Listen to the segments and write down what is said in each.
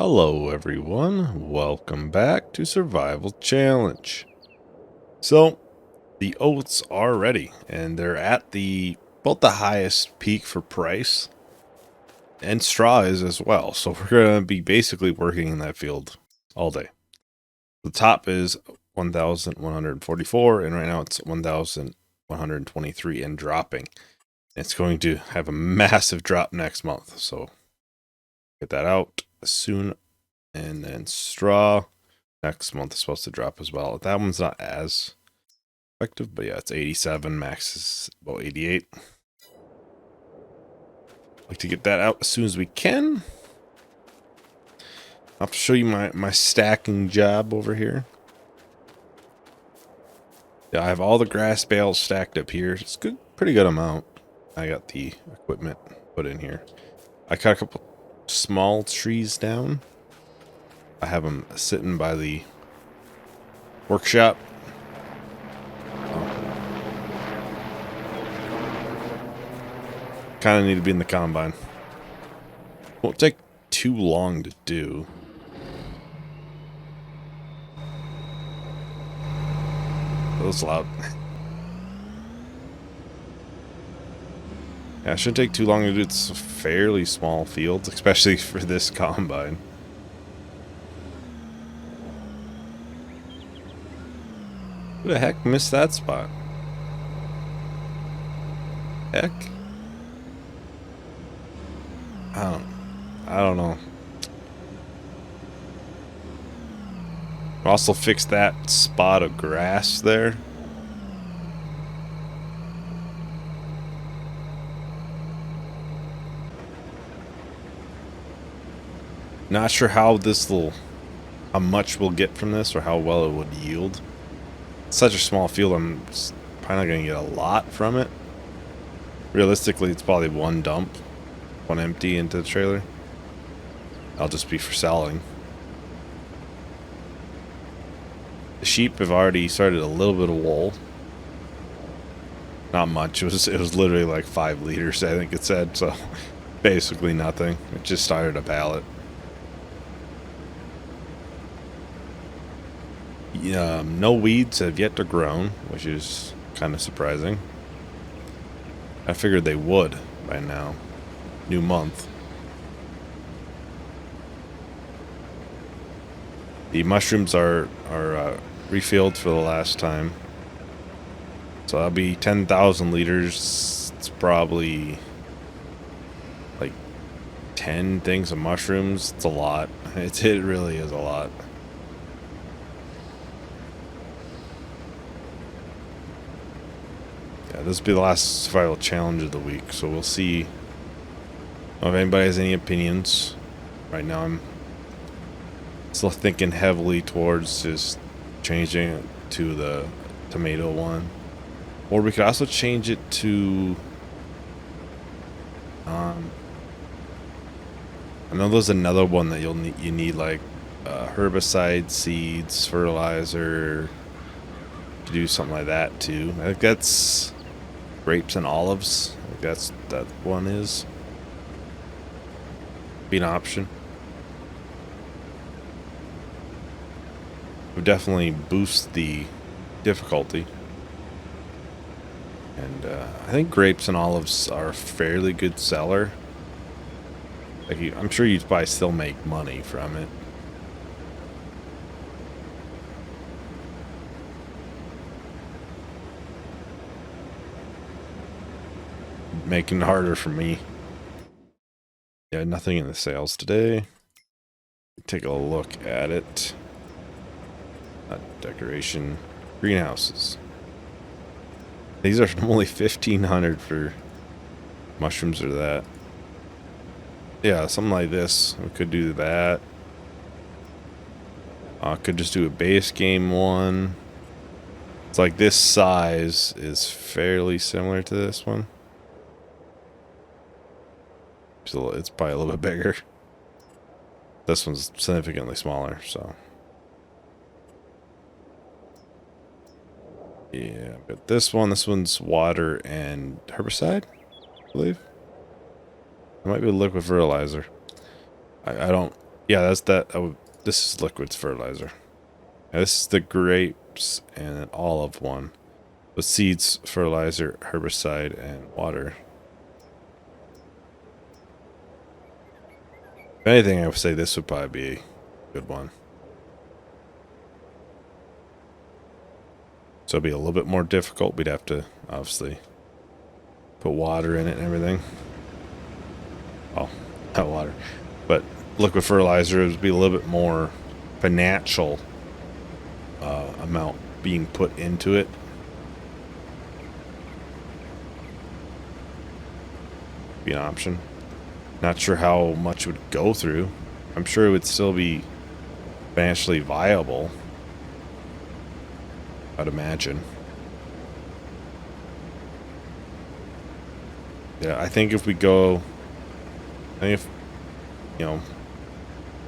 Hello everyone, welcome back to Survival Challenge. So, the oats are ready, and they're at about the highest peak for price, and straw is as well, so we're going to be basically working in that field all day. The top is 1,144, and right now it's 1,123 and dropping. It's going to have a massive drop next month, so get that out soon. And then straw next month is supposed to drop as well. That one's not as effective, but yeah, it's 87. Max is about 88. Like to get that out as soon as we can. I'll show you my stacking job over here. Yeah, I have all the grass bales stacked up here. It's good, pretty good amount. I got the equipment put in here. I cut a couple small trees down. I have them sitting by the workshop. Kind of need to be in the combine. Won't take too long to do. That was loud. Yeah, it shouldn't take too long to do. It's a fairly small field, especially for this combine. Who the heck missed that spot? Heck? I don't know. Also fix that spot of grass there. Not sure how much we'll get from this or how well it would yield. It's such a small field, I'm probably not going to get a lot from it. Realistically, it's probably one dump, one empty into the trailer. I'll just be for selling. The sheep have already started a little bit of wool. Not much. It was literally like 5 liters, I think it said. So basically nothing. It just started a pallet. No weeds have yet to grow, which is kind of surprising. I figured they would by now. New month. The mushrooms are refilled for the last time. So that'll be 10,000 liters. It's probably like 10 things of mushrooms. It's a lot. It really is a lot. Yeah, this will be the last survival challenge of the week, so we'll see if anybody has any opinions. Right now I'm still thinking heavily towards just changing it to the tomato one. Or we could also change it to I know there's another one that you need like herbicide, seeds, fertilizer to do something like that too. I think that's grapes and olives. I think that one is be an option. Would definitely boost the difficulty. And I think grapes and olives are a fairly good seller. Like I'm sure you'd probably still make money from it. Making it harder for me. Yeah, nothing in the sales today. Take a look at it. Decoration. Greenhouses. These are only 1,500 for mushrooms or that. Yeah, something like this. We could do that. Could just do a base game one. It's like this size is fairly similar to this one. So it's probably a little bit bigger. This one's significantly smaller, so. Yeah, but this one's water and herbicide, I believe. It might be liquid fertilizer. I don't Yeah, that's that. This is liquids fertilizer. Now, this is the grapes and an olive one. With seeds, fertilizer, herbicide, and water. If anything, I would say this would probably be a good one. So it'd be a little bit more difficult. We'd have to, obviously, put water in it and everything. Oh, not water. But liquid fertilizer would be a little bit more financial amount being put into it. Be an option. Not sure how much would go through. I'm sure it would still be financially viable, I'd imagine. Yeah, I think if we go, I think if, you know,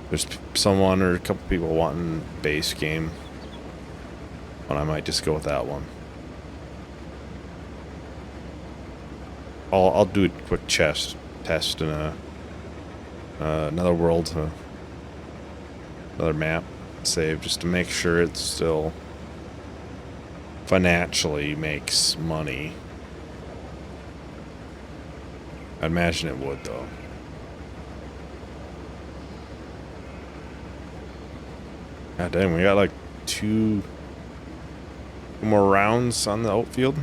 there's someone or a couple people wanting base game, but I might just go with that one. I'll do a quick test in another world, another map save, just to make sure it still financially makes money. I'd imagine it would, though. God dang, we got like two more rounds on the outfield.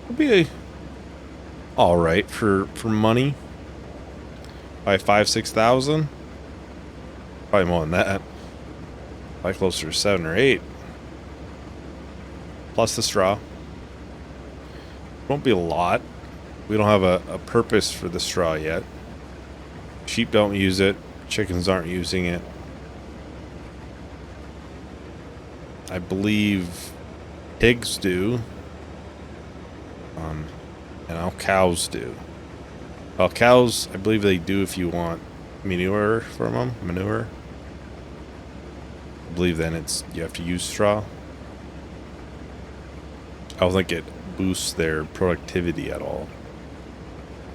It'll be all right for money. By 5,000-6,000. Probably more than that. Probably closer to 7 or 8. Plus the straw. Won't be a lot. We don't have a purpose for the straw yet. Sheep don't use it. Chickens aren't using it. I believe pigs do. And all cows do. Well, cows, I believe they do if you want manure from them. Manure. I believe then you have to use straw. I don't think it boosts their productivity at all.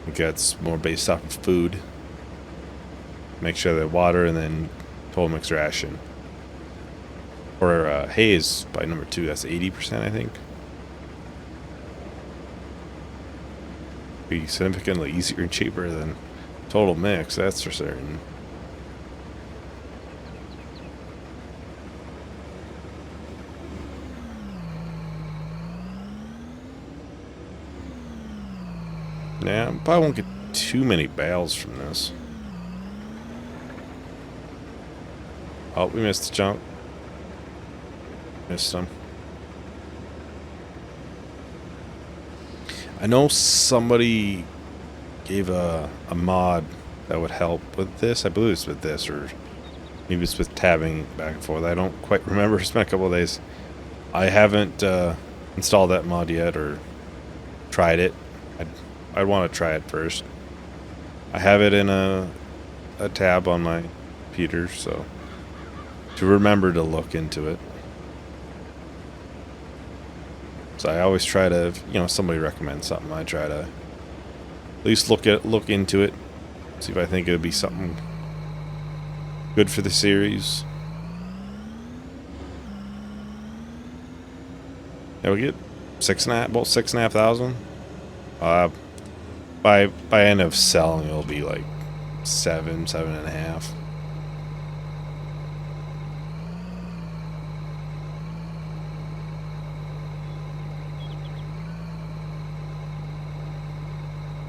I think that's more based off of food. Make sure they water and then total mixed ration. Or hay is by number 2. That's 80%, I think. Be significantly easier and cheaper than total mix, that's for certain. Yeah, probably won't get too many bales from this. Oh, we missed the jump. Missed them. I know somebody gave a mod that would help with this. I believe it's with this, or maybe it's with tabbing back and forth. I don't quite remember. It's been a couple of days. I haven't installed that mod yet or tried it. I'd want to try it first. I have it in a tab on my computer, so to remember to look into it. So I always try to, somebody recommends something, I try to at least look into it, see if I think it would be something good for the series. Yeah, we get about 6,500. By end of selling, it'll be like 7.5.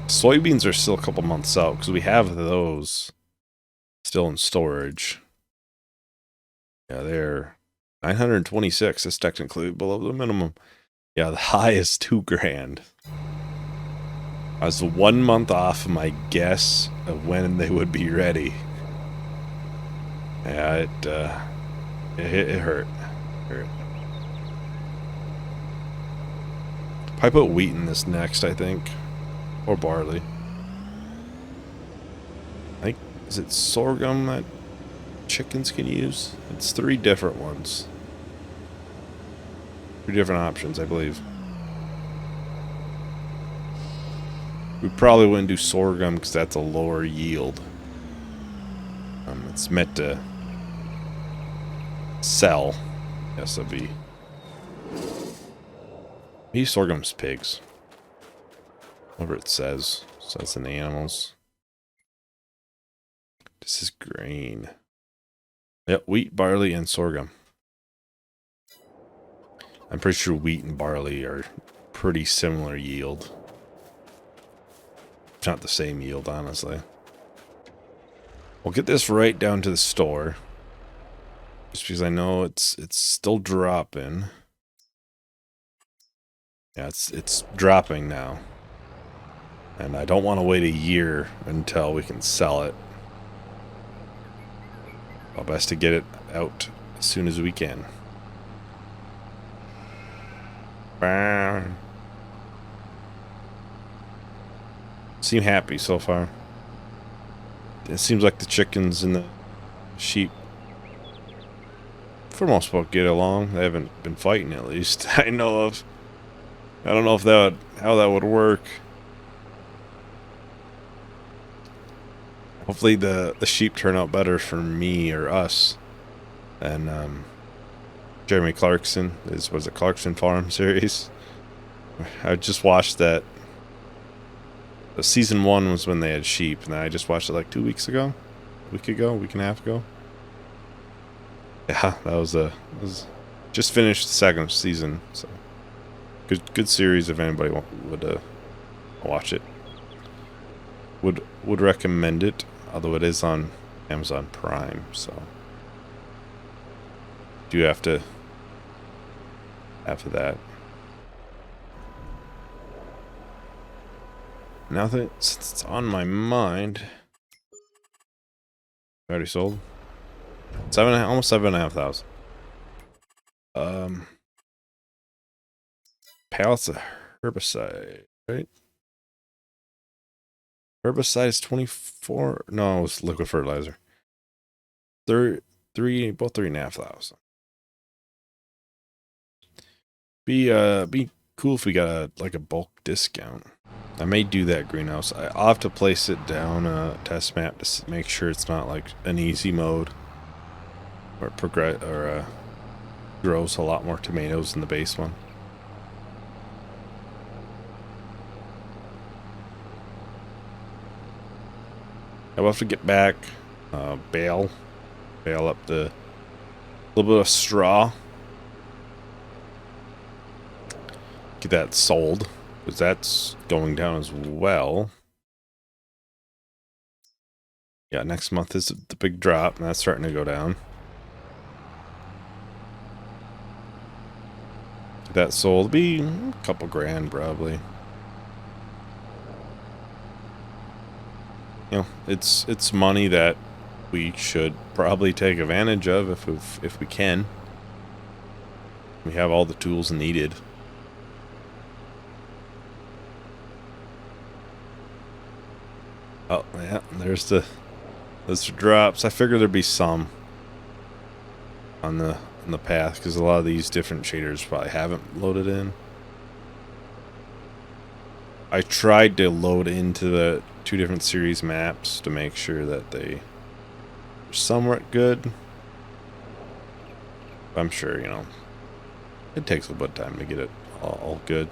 Soybeans are still a couple months out because we have those still in storage. Yeah, they're 926. That's technically below the minimum. Yeah, the high is $2,000. I was 1 month off of my guess of when they would be ready. Yeah, it hurt. Probably put wheat in this next, I think. Or barley. I think, is it sorghum that chickens can use? It's 3 different ones. 3 different options, I believe. We probably wouldn't do sorghum because that's a lower yield. It's meant to sell. Yes, it'll be. Maybe sorghum's pigs. Whatever it says. It says in the animals. This is grain. Yep, wheat, barley, and sorghum. I'm pretty sure wheat and barley are pretty similar yield. It's not the same yield, honestly. We'll get this right down to the store. Just because I know it's still dropping. Yeah, it's dropping now. And I don't want to wait a year until we can sell it. Well, best to get it out as soon as we can. Seem happy so far. It seems like the chickens and the sheep, for most part, get along. They haven't been fighting, at least I know of. I don't know if how that would work. Hopefully the sheep turn out better for me or us than Jeremy Clarkson. Was it Clarkson Farm series? I just watched that. Season 1 was when they had sheep, and I just watched it like 2 weeks ago. A week and a half ago. Yeah, that was just finished the second season, so good series if anybody would watch it. Would recommend it, although it is on Amazon Prime, so do have to after that. Now that it's on my mind, already sold almost 7,500. Pallets of herbicide, right? Herbicide is 24. No, it's liquid fertilizer. Both 3,500. Be cool if we got like a bulk discount. I may do that greenhouse. I'll have to place it down a test map to make sure it's not like an easy mode, or grows a lot more tomatoes than the base one. I'll have to get back, bale up the little bit of straw, get that sold, because that's going down as well. Yeah, next month is the big drop, and that's starting to go down. Get that sold, be a couple grand probably. You know, it's money that we should probably take advantage of if we can. We have all the tools needed. Oh yeah, there's the drops. I figured there'd be some on the path because a lot of these different shaders probably haven't loaded in. I tried to load into the 2 different series maps to make sure that they were somewhat good. I'm sure, you know, it takes a little bit of time to get it all good.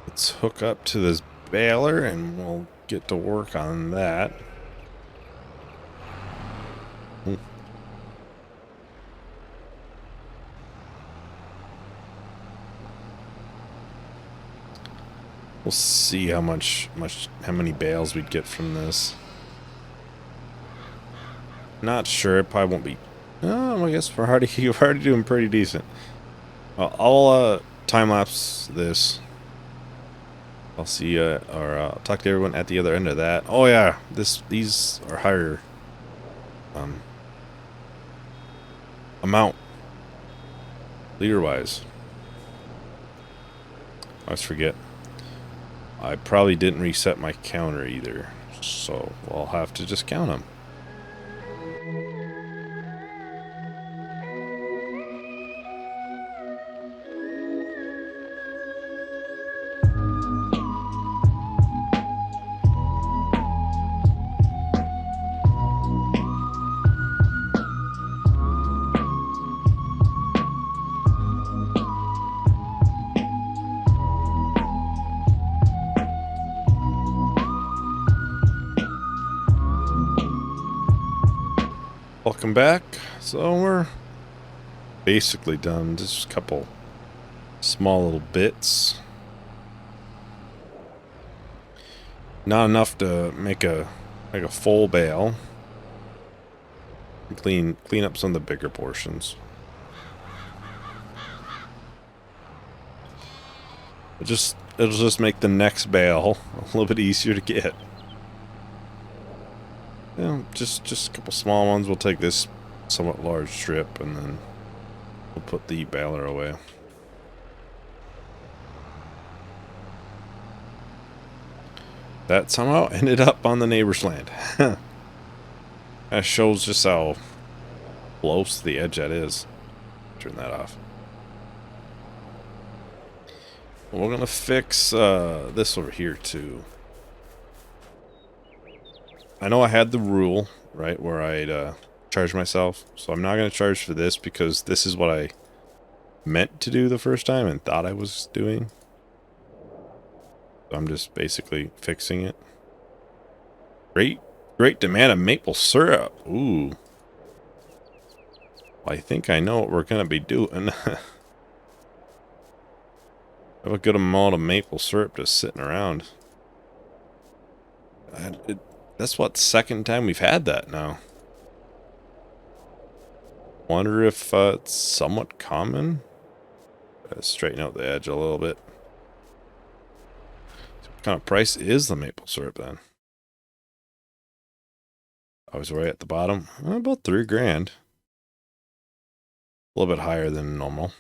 Let's hook up to this baler and we'll get to work on that. We'll see how many bales we'd get from this. Not sure. It probably won't be. Oh, I guess we're already doing pretty decent. Well, I'll time lapse this. I'll see or talk to everyone at the other end of that. Oh yeah, these are higher amount liter wise. I always forget. I probably didn't reset my counter either, so I'll have to just count them. Welcome back. So we're basically done. Just a couple small little bits. Not enough to make a full bale. Clean up some of the bigger portions. It'll just make the next bale a little bit easier to get. Just a couple small ones. We'll take this somewhat large strip and then we'll put the baler away. That somehow ended up on the neighbor's land. That shows just how close to the edge that is. Turn that off. We're gonna fix this over here too. I know I had the rule, right, where I'd charge myself. So I'm not gonna charge for this because this is what I meant to do the first time and thought I was doing. So I'm just basically fixing it. Great demand of maple syrup. Ooh. Well, I think I know what we're gonna be doing. Have a good amount of maple syrup just sitting around. That's what, second time we've had that now. Wonder if it's somewhat common. Straighten out the edge a little bit. What kind of price is the maple syrup then? I was right at the bottom. About $3 grand. A little bit higher than normal.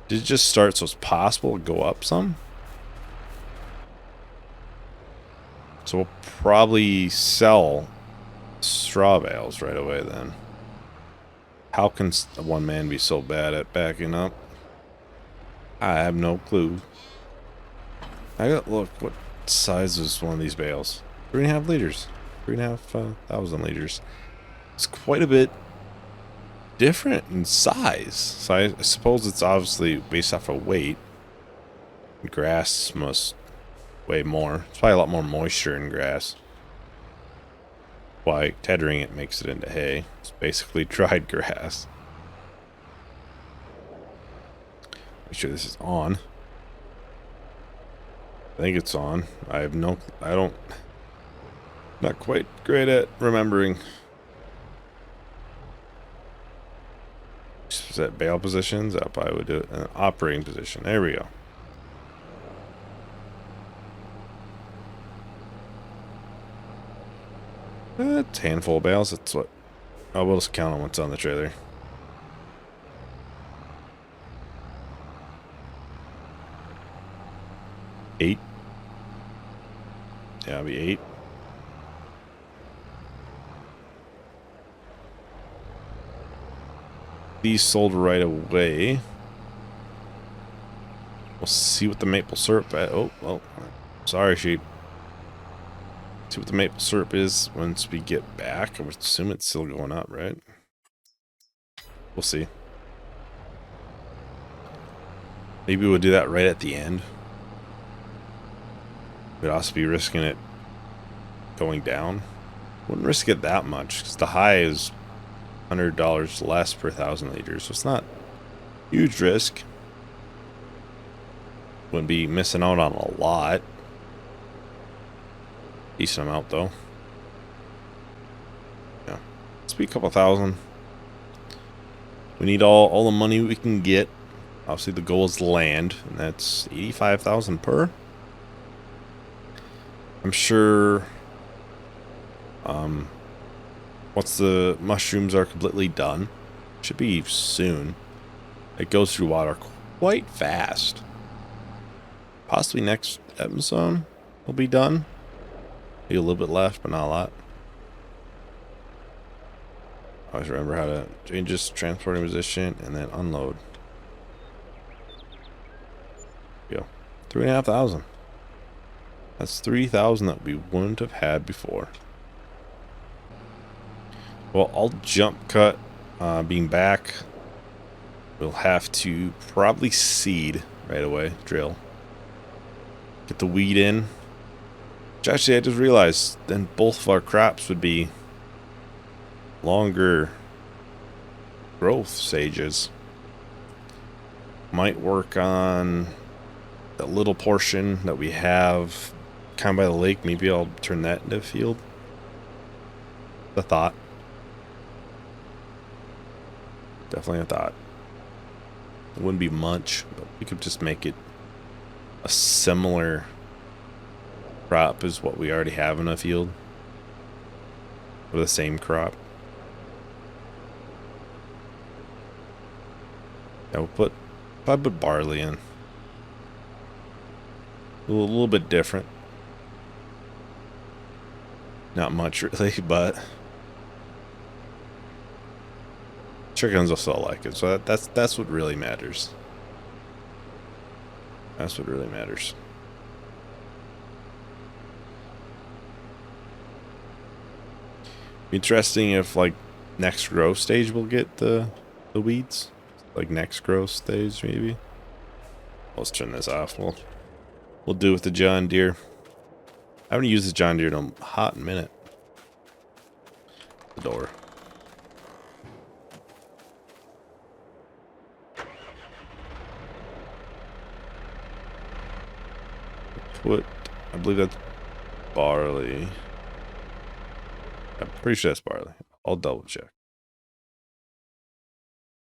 Did it just start so it's possible to go up some? So we'll probably sell straw bales right away then. How can one man be so bad at backing up? I have no clue. Look, what size is one of these bales? 3.5 liters. 3,500 liters. It's quite a bit different in size. So I suppose it's obviously based off of weight. Grass must weigh more. It's probably a lot more moisture in grass. Why tethering it makes it into hay. It's basically dried grass. Make sure this is on. I think it's on. Not quite great at remembering. Set bale positions up. I would do it in an operating position. There we go. A handful of bales. That's what. Oh, we'll just count on what's on the trailer. Eight. Yeah, it'll be 8. These sold right away. We'll see what the maple syrup at. Oh, well, sorry, sheep. See what the maple syrup is once we get back. I would assume it's still going up, right? We'll see. Maybe we'll do that right at the end. We'd also be risking it going down. Wouldn't risk it that much because the high is $100 less per 1,000 liters, so it's not a huge risk. Wouldn't be missing out on a lot. Decent amount though. Yeah, let's be a couple thousand. We need all the money we can get. Obviously, the goal is land, and that's 85,000 per. I'm sure. Once the mushrooms are completely done, should be soon. It goes through water quite fast. Possibly next episode will be done. Maybe a little bit left, but not a lot. Always remember how to change this transporting position and then unload. Go. 3,500. That's 3,000 that we wouldn't have had before. Well, I'll jump cut. Being back, we'll have to probably seed right away. Drill. Get the weed in. Which actually, I just realized then both of our crops would be longer growth stages. Might work on that little portion that we have kind of by the lake. Maybe I'll turn that into a field. A thought. Definitely a thought. It wouldn't be much, but we could just make it a similar crop as what we already have in a field. Or the same crop. Yeah, we'll probably put barley in. A little bit different. Not much really, but chickens will still like it. So that's what really matters. That's what really matters. Interesting if like next growth stage we'll get the weeds. Like next growth stage maybe. Let's turn this off. We'll do with the John Deere. I haven't used the John Deere in a hot minute. The door. I believe that's barley. I'm pretty sure that's barley. I'll double check.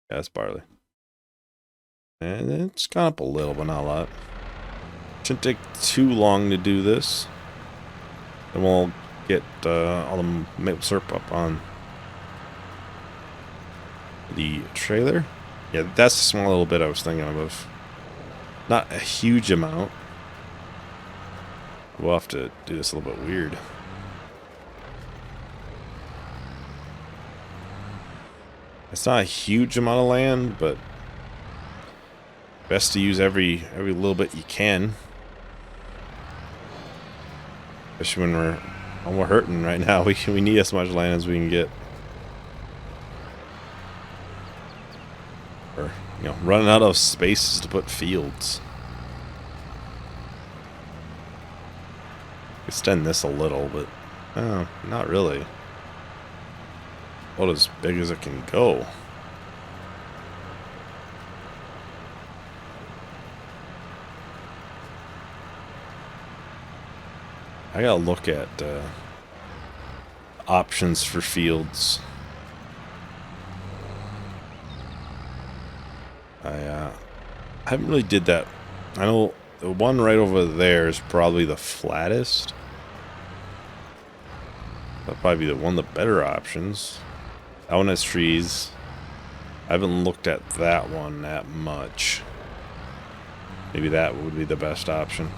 Yeah, that's barley. And it's gone up a little, but not a lot. Shouldn't take too long to do this. And we'll get all the maple syrup up on the trailer. Yeah, that's a small little bit I was thinking of. Not a huge amount. We'll have to do this a little bit weird. It's not a huge amount of land, but best to use every little bit you can. Especially when we're hurting right now. We need as much land as we can get. Or, you know, running out of spaces to put fields. Extend this a little, but not really. About as big as it can go. I gotta look at options for fields. I haven't really did that. I know the one right over there is probably the flattest. That'll probably be one of the better options. That one has trees. I haven't looked at that one that much. Maybe that would be the best option.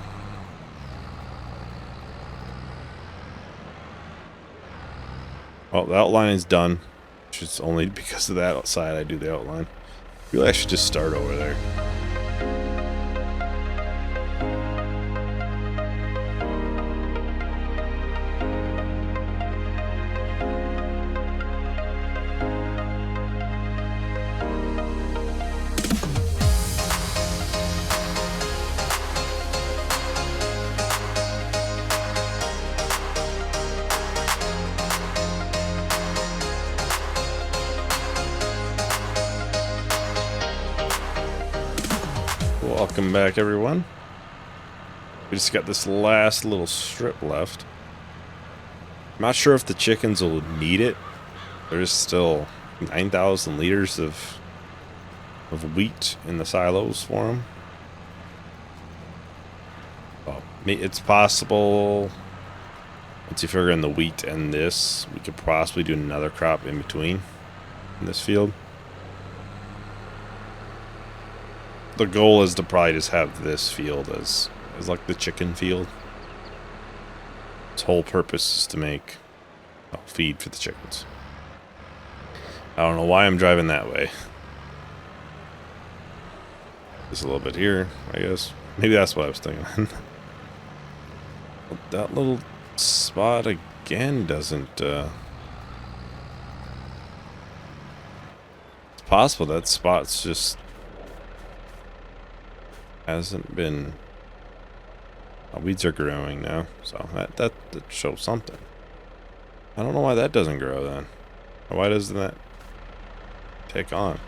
Oh, the outline is done. Which is only because of that outside I do the outline. Really, I should just start over there. Welcome back, everyone. We just got this last little strip left. I'm not sure if the chickens will need it. There's still 9,000 liters of wheat in the silos for them. Well, it's possible, once you figure in the wheat and this, we could possibly do another crop in between in this field. The goal is to probably just have this field as like the chicken field. Its whole purpose is to make feed for the chickens. I don't know why I'm driving that way. Just a little bit here, I guess. Maybe that's what I was thinking. That little spot again doesn't... It's possible that spot's just... hasn't been... weeds are growing now, so that shows something. I don't know why that doesn't grow then. Why doesn't that take on?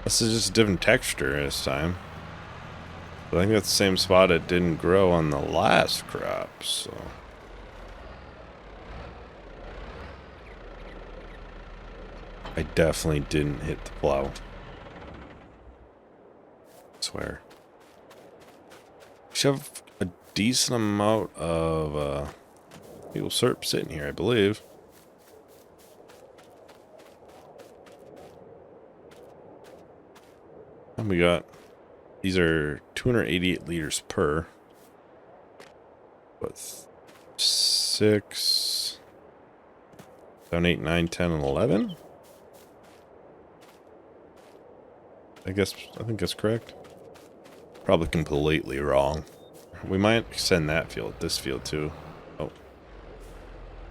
This is just a different texture this time. But I think that's the same spot it didn't grow on the last crop, so. I definitely didn't hit the plow. I swear. We should have a decent amount of maple syrup sitting here, I believe. And we got, these are 288 liters per. But 6, 7, 8, 9, 10, and 11? I think that's correct. Probably completely wrong. We might extend that field, this field too. Oh.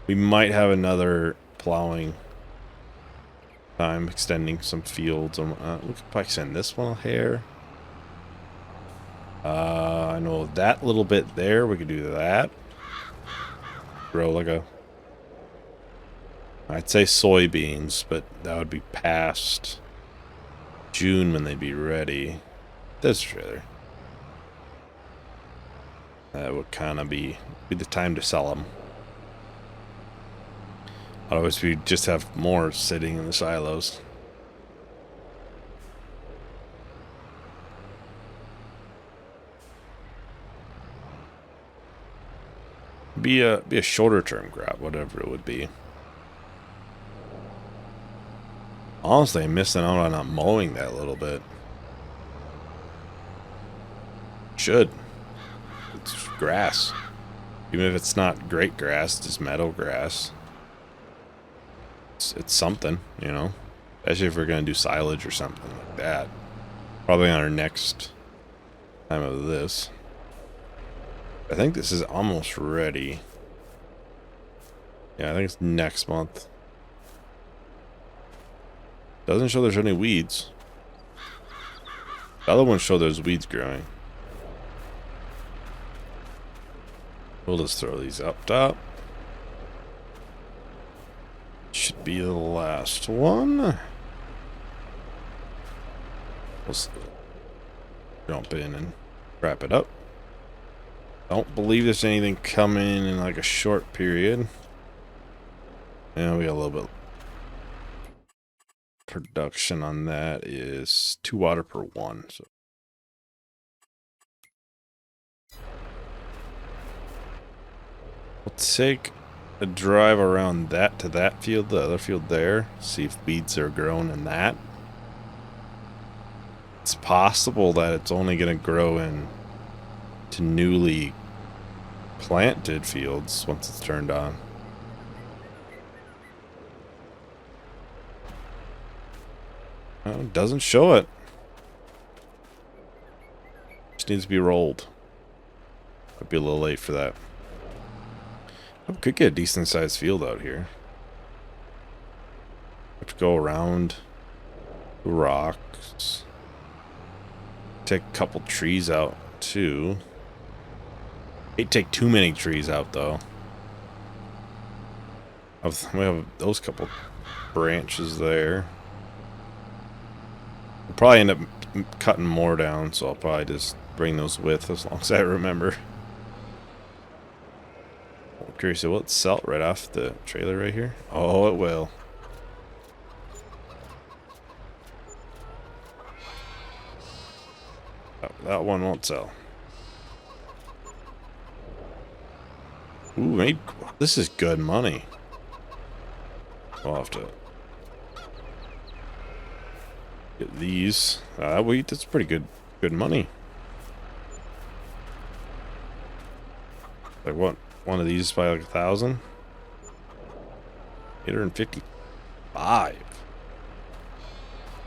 We might have another plowing time, extending some fields. We could probably extend this one a hair. I know that little bit there, we could do that. Grow like a... I'd say soybeans, but that would be past June when they'd be ready. This trailer. That would kind of be the time to sell them. Otherwise, we just have more sitting in the silos. Be a shorter term crop, whatever it would be. Honestly, I'm missing out on not mowing that little bit. Should. It's grass. Even if it's not great grass, it's just meadow grass. It's something, you know. Especially if we're going to do silage or something like that. Probably on our next time of this. I think this is almost ready. Yeah, I think it's next month. Doesn't show there's any weeds. The other ones show there's weeds growing. We'll just throw these up top. Should be the last one. We'll jump in and wrap it up. Don't believe there's anything coming in like a short period. And we got a little bit. Production on that is 2 water per 1. So we'll take a drive around that to that field, the other field there, see if weeds are growing in that. It's possible that it's only going to grow in to newly planted fields once it's turned on. Oh, it doesn't show it. Just needs to be rolled. Might be a little late for that. Oh, could get a decent sized field out here. Have to go around the rocks. Take a couple trees out too. Hate to take too many trees out though. We have those couple branches there. We'll probably end up cutting more down, so I'll probably just bring those with as long as I remember. I'm curious, will it sell right off the trailer right here? Oh, it will. Oh, that one won't sell. Ooh, this is good money. I'll have to get these. Wait, that's pretty good money. Like what? One of these by like 1,000? 855.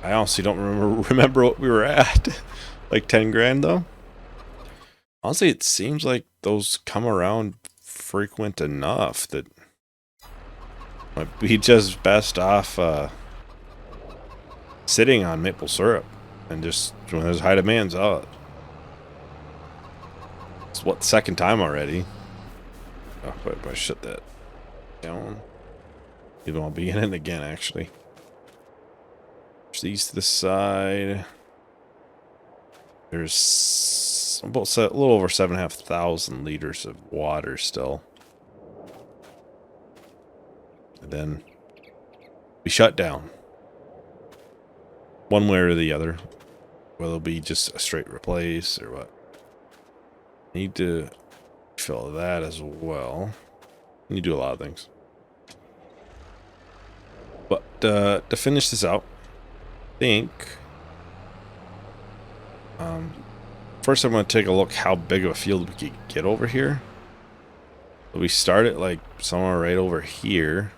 I honestly don't remember what we were at. Like 10 grand though. Honestly, it seems like those come around frequent enough that might be just best off sitting on maple syrup and just when there's high demands out. It's what, second time already. Oh, wait, I shut that down. Even I'll be in it again, actually. Push these to the side. There's about a little over 7,500 liters of water still. And then we shut down. One way or the other. Whether it'll be just a straight replace or what. Need to fill that as well. You do a lot of things. But to finish this out, I think first I'm going to take a look how big of a field we could get over here. So we start it like somewhere right over here.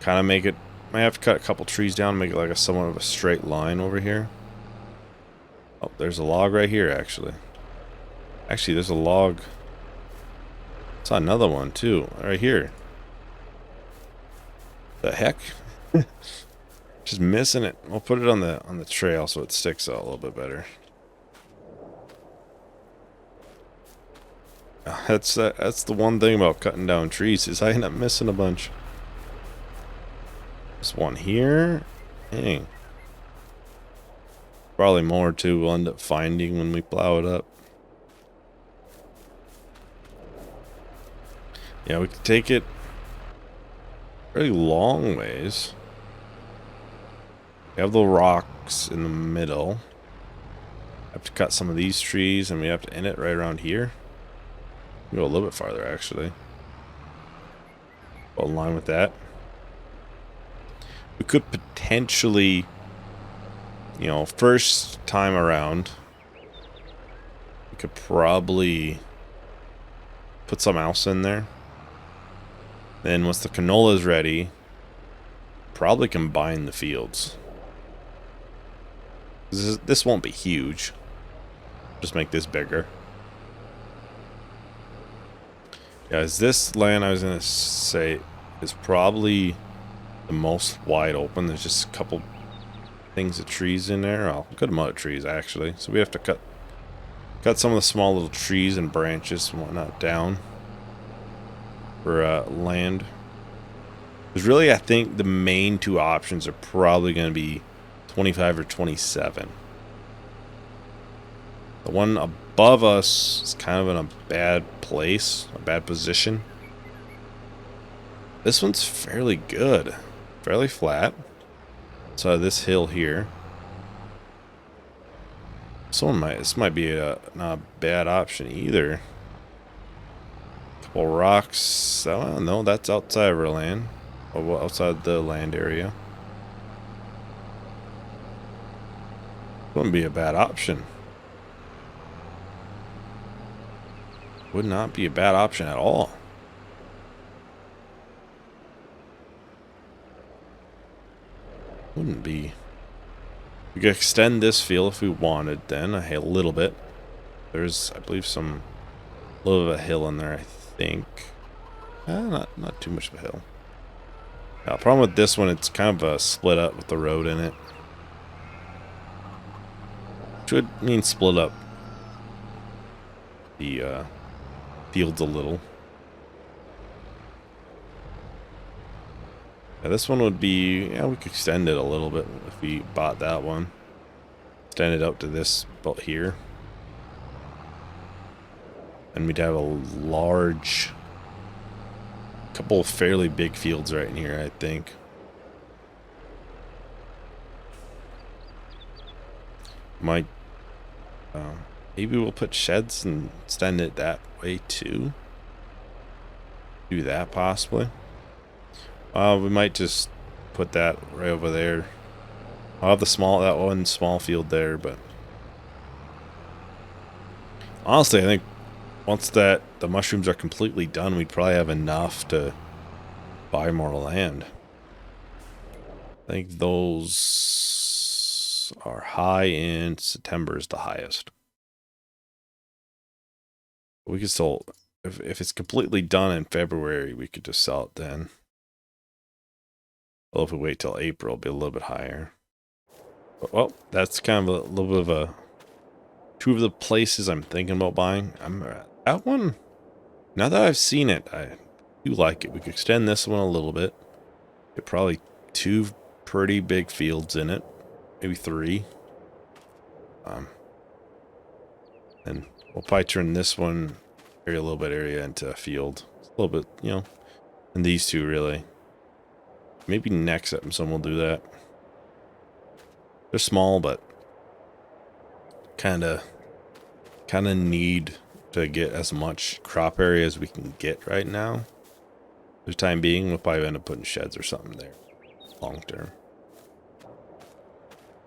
Kind of make it, might have to cut a couple trees down, make it like a somewhat of a straight line over here. Oh, there's a log right here, actually. Actually, there's a log. Saw another one too, right here. The heck? Just missing it. We'll put it on the trail so it sticks out a little bit better. That's the one thing about cutting down trees is I end up missing a bunch. There's one here. Dang. Probably more too. We'll end up finding when we plow it up. Yeah, we could take it really long ways. We have the rocks in the middle. Have to cut some of these trees, and we have to end it right around here. Go a little bit farther, actually. Go in line with that. We could potentially, you know, first time around, we could probably put something else in there. Then once the canola is ready, probably combine the fields. This won't be huge. Just make this bigger. Guys, this land I was going to say is probably the most wide open. There's just a couple things of trees in there. Oh, a good amount of trees, actually. So we have to cut some of the small little trees and branches and whatnot down for land. Because really, I think the main two options are probably going to be 25 or 27. The one above us is kind of in a bad place, a bad position. This one's fairly good, fairly flat. So this hill here. This might be not a bad option either. Couple rocks. Oh, no, that's outside of our land. Or outside the land area. Wouldn't be a bad option. Would not be a bad option at all. Wouldn't be. We could extend this field if we wanted then a little bit. There's, I believe, a little bit of a hill in there, I think. Not too much of a hill. The problem with this one, it's kind of a split up with the road in it. Which would mean split up the fields a little. Yeah, this one would be, yeah, we could extend it a little bit if we bought that one. Extend it out to this about here. And we'd have a couple of fairly big fields right in here, I think. Maybe we'll put sheds and extend it that way too. Do that possibly. We might just put that right over there. I'll have that one small field there, but honestly, I think once the mushrooms are completely done, we'd probably have enough to buy more land. I think those are high in September is the highest. We could still, if it's completely done in February, we could just sell it then. Well, if we wait till April, it'll be a little bit higher. But, well, that's kind of a little bit of two of the places I'm thinking about buying. That one, now that I've seen it, do like it. We could extend this one a little bit. Get probably 2 pretty big fields in it. Maybe 3. And we'll probably turn this one area a little bit into a field. A little bit, you know. And these 2 really. Maybe next episode we'll do that. They're small, but kind of need to get as much crop area as we can get right now. For the time being, we'll probably end up putting sheds or something there long term.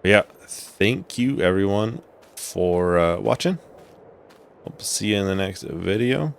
But yeah, thank you everyone for watching. Hope to see you in the next video.